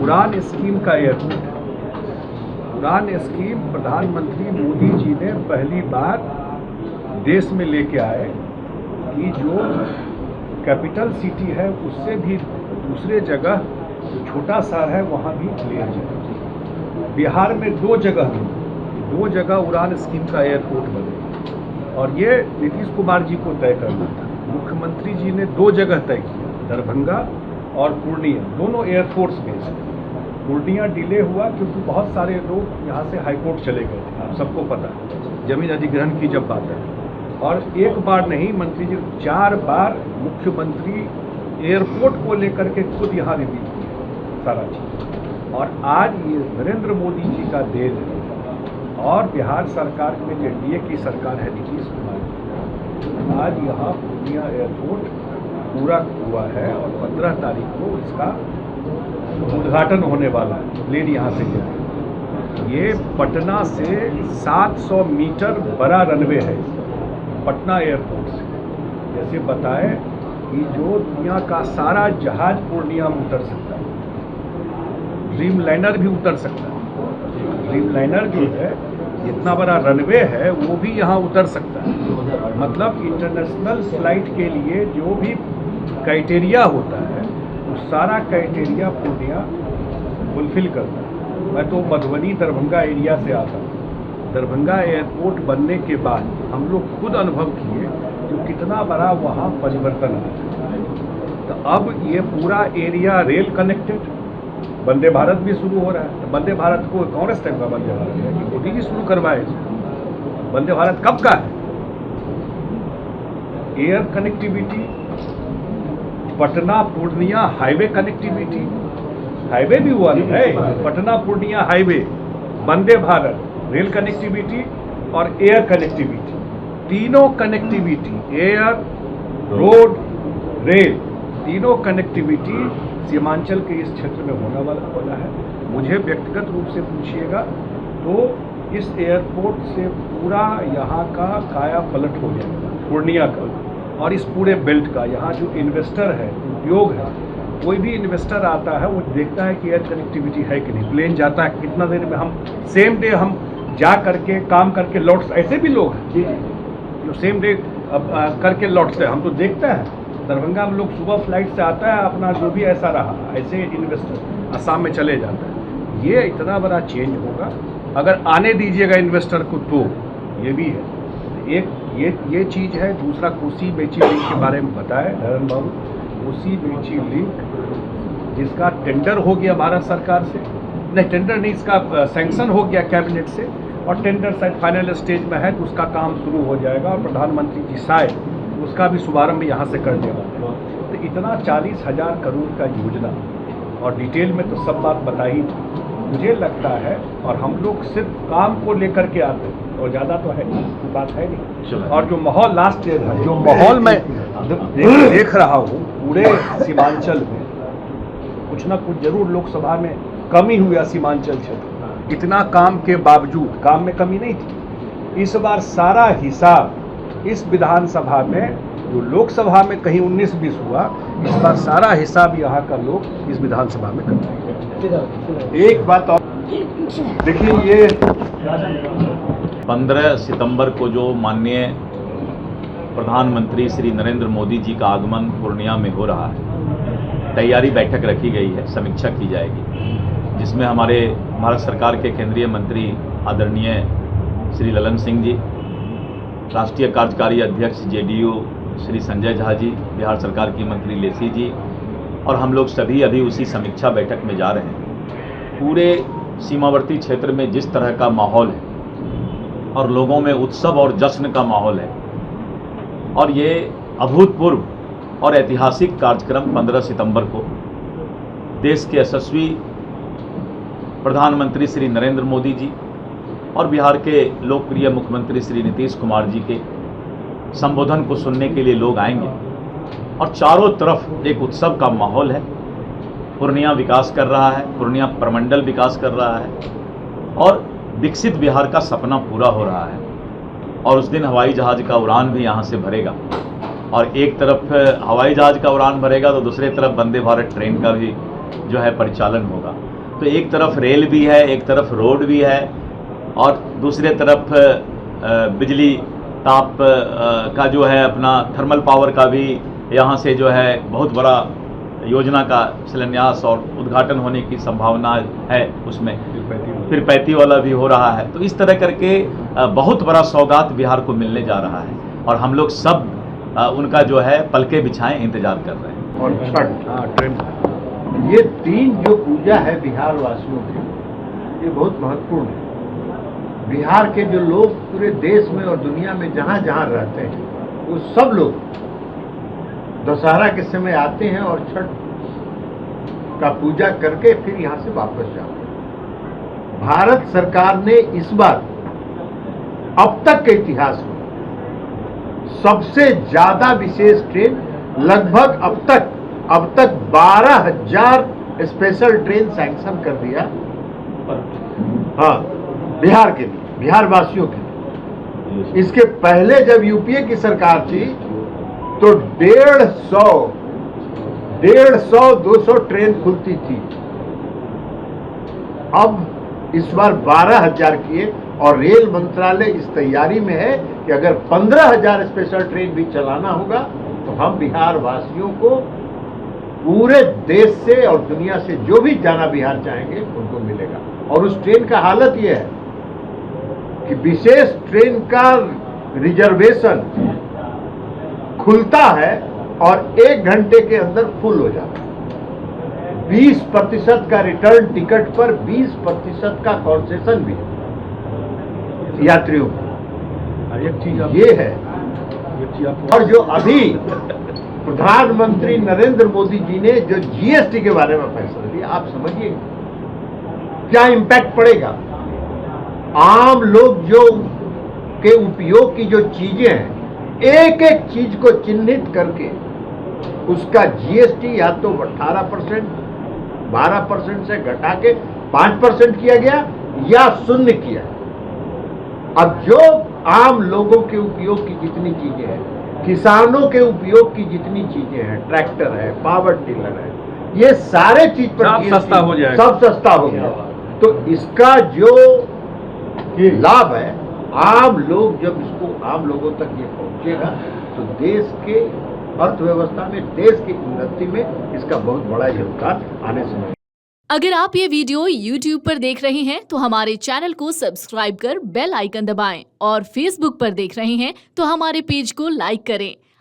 उड़ान स्कीम का एयरपोर्ट है। उड़ान स्कीम प्रधानमंत्री मोदी जी ने पहली बार देश में लेके आए कि जो कैपिटल सिटी है उससे भी दूसरे जगह जो छोटा शहर है वहाँ भी प्लेन जाए। बिहार में दो जगह उड़ान स्कीम का एयरपोर्ट बने और ये नीतीश कुमार जी को तय करना था। मुख्यमंत्री जी ने दो जगह तय किया, दरभंगा और पूर्णिया, दोनों एयरफोर्स बेस है। पूर्णिया डिले हुआ क्योंकि बहुत सारे लोग यहाँ से हाईकोर्ट चले गए थे, आप सबको पता है, जमीन अधिग्रहण की जब बात है। और एक बार नहीं, मंत्री जी 4 बार मुख्यमंत्री एयरपोर्ट को लेकर के खुद यहाँ रिव्यू किए सारा चीज़। और आज ये नरेंद्र मोदी जी का देन है और बिहार सरकार में जो एनडीए की सरकार है नीतीश कुमार जी, आज यहाँ पूर्णिया एयरपोर्ट पूरा हुआ है और 15 तारीख को इसका उद्घाटन होने वाला है। प्लेन यहाँ से जाए। ये पटना से 700 मीटर बड़ा रनवे है पटना एयरपोर्ट से। जैसे बताए कि जो दुनिया का सारा जहाज पूर्णिया में उतर सकता है, ड्रीम लाइनर भी उतर सकता है। ड्रीम लाइनर जो है, जितना बड़ा रनवे है वो भी यहाँ उतर सकता है। मतलब इंटरनेशनल फ्लाइट के लिए जो भी क्राइटेरिया होता है वो सारा क्राइटेरिया पूर्णिया फुलफिल करता है। मैं तो मधुबनी दरभंगा एरिया से आता हूँ। दरभंगा एयरपोर्ट बनने के बाद हम लोग खुद अनुभव किए जो कितना बड़ा वहाँ परिवर्तन आया। तो अब ये पूरा area rail connected, Vande Bharat भी शुरू हो रहा है। तो वंदे भारत को कांग्रेस टाइम का वंदे भारत है कि मोदी जी शुरू करवाए इसको। वंदे भारत कब का है? Air connectivity, Patna Purnia highway connectivity, highway भी हुआ है, Patna Purnia highway, Vande Bharat, rail connectivity और एयर कनेक्टिविटी, तीनों कनेक्टिविटी, एयर, रोड, रेल, तीनों कनेक्टिविटी सीमांचल के इस क्षेत्र में होने वाला है। मुझे व्यक्तिगत रूप से पूछिएगा तो इस एयरपोर्ट से पूरा यहाँ का काया पलट हो जाएगा, पूर्णिया का और इस पूरे बेल्ट का। यहाँ जो इन्वेस्टर है, उद्योग है, कोई भी इन्वेस्टर आता है वो देखता है कि एयर कनेक्टिविटी है कि नहीं, प्लेन जाता है कितना देर में, हम सेम डे हम जा करके काम करके लौट, ऐसे भी लोग हैं जो सेम डे करके लौटते हैं, हम तो देखते हैं। दरभंगा में लोग सुबह फ्लाइट से आता है, अपना जो भी ऐसा रहा, ऐसे इन्वेस्टर असम में चले जाता है। ये इतना बड़ा चेंज होगा अगर आने दीजिएगा इन्वेस्टर को, तो ये भी है। एक ये चीज़ है। दूसरा, कोसी मेची लिंक के बारे में बताए नरेंद्र बाबू। कोसी मेची लिंक जिसका टेंडर हो गया भारत सरकार से, नहीं टेंडर नहीं, इसका सैंक्शन हो गया कैबिनेट से और टेंडर शायद फाइनल स्टेज में है, तो उसका काम शुरू हो जाएगा और प्रधानमंत्री जी शायद उसका भी शुभारंभ यहाँ से करने वाले हैं। तो इतना 40,000 करोड़ का योजना और डिटेल में तो सब बात बताई थी। मुझे लगता है, और हम लोग सिर्फ काम को लेकर के आते हैं और ज़्यादा तो है नहीं, बात है नहीं। और जो माहौल लास्ट ईयर है, जो माहौल मैं देख रहा हूँ पूरे सीमांचल में, कुछ ना कुछ जरूर लोकसभा में कमी हुआ सीमांचल क्षेत्र। इतना काम के बावजूद, काम में कमी नहीं थी। इस बार सारा हिसाब इस विधानसभा में, जो लोकसभा में कहीं 19-20 हुआ, इस बार सारा हिसाब यहाँ का लोग इस विधानसभा में करेंगे। एक बात और देखिए, ये 15 सितंबर को जो माननीय प्रधानमंत्री श्री नरेंद्र मोदी जी का आगमन पूर्णिया में हो रहा है, तैयारी बैठक रखी गई है, समीक्षा की जाएगी, जिसमें हमारे भारत सरकार के केंद्रीय मंत्री आदरणीय श्री ललन सिंह जी, राष्ट्रीय कार्यकारी अध्यक्ष जेडीयू श्री संजय झा जी, बिहार सरकार की मंत्री लेसी जी और हम लोग सभी अभी उसी समीक्षा बैठक में जा रहे हैं। पूरे सीमावर्ती क्षेत्र में जिस तरह का माहौल है और लोगों में उत्सव और जश्न का माहौल है, और ये अभूतपूर्व और ऐतिहासिक कार्यक्रम 15 सितंबर को देश के यशस्वी प्रधानमंत्री श्री नरेंद्र मोदी जी और बिहार के लोकप्रिय मुख्यमंत्री श्री नीतीश कुमार जी के संबोधन को सुनने के लिए लोग आएंगे और चारों तरफ एक उत्सव का माहौल है। पूर्णिया विकास कर रहा है, पूर्णिया प्रमंडल विकास कर रहा है और विकसित बिहार का सपना पूरा हो रहा है। और उस दिन हवाई जहाज़ का उड़ान भी यहाँ से भरेगा, और एक तरफ हवाई जहाज़ का उड़ान भरेगा तो दूसरी तरफ वंदे भारत ट्रेन का भी जो है परिचालन होगा। तो एक तरफ रेल भी है, एक तरफ रोड भी है, और दूसरे तरफ बिजली ताप का जो है अपना थर्मल पावर का भी यहाँ से जो है बहुत बड़ा योजना का शिलान्यास और उद्घाटन होने की संभावना है। उसमें फिर 35 वाला भी हो रहा है। तो इस तरह करके बहुत बड़ा सौगात बिहार को मिलने जा रहा है, और हम लोग सब उनका जो है पलके बिछाएं इंतजार कर रहे हैं। और छठ, ये 3 जो पूजा है बिहार वासियों की, ये बहुत महत्वपूर्ण है। बिहार के जो लोग पूरे देश में और दुनिया में जहाँ जहाँ रहते हैं, वो सब लोग दशहरा के समय आते हैं और छठ का पूजा करके फिर यहाँ से वापस जाते हैं। भारत सरकार ने इस बार अब तक के इतिहास में सबसे ज्यादा विशेष ट्रेन, लगभग अब तक 12,000 स्पेशल ट्रेन सैंक्शन कर दिया। हाँ, बिहार के लिए, बिहार वासियों के लिए। इसके पहले जब यूपीए की सरकार थी तो 150-200 ट्रेन खुलती थी। अब इस बार 12,000 किए, और रेल मंत्रालय इस तैयारी में है कि अगर 15,000 स्पेशल ट्रेन भी चलाना होगा तो हम बिहार वासियों को पूरे देश से और दुनिया से जो भी जाना बिहार चाहेंगे उनको मिलेगा। और उस ट्रेन का हालत यह है कि विशेष ट्रेन का रिजर्वेशन खुलता है और 1 घंटे के अंदर फुल हो जाता है। 20% का रिटर्न टिकट पर 20% का कॉन्सेशन भी है यात्रियों को। एक चीज ये है। एक चीज और जो अभी प्रधानमंत्री नरेंद्र मोदी जी ने जो जीएसटी के बारे में फैसला लिया, आप समझिए क्या इम्पैक्ट पड़ेगा। आम लोग जो के उपयोग की जो चीजें हैं, एक एक चीज को चिन्हित करके उसका जीएसटी या तो 18%, 12% से घटा के 5% किया गया या शून्य किया। अब जो आम लोगों के उपयोग की जितनी चीजें हैं, किसानों के उपयोग की जितनी चीजें हैं, ट्रैक्टर है, पावर टिलर है, ये सारे चीज पर सब सस्ता हो जाएगा, सब सस्ता हो गया। तो इसका जो लाभ है, आम लोग जब इसको आम लोगों तक ये पहुंचेगा तो देश के अर्थव्यवस्था में, देश की उन्नति में इसका बहुत बड़ा योगदान आने से। अगर आप ये वीडियो YouTube पर देख रहे हैं तो हमारे चैनल को सब्सक्राइब कर बेल आइकन दबाएं, और Facebook पर देख रहे हैं तो हमारे पेज को लाइक करें।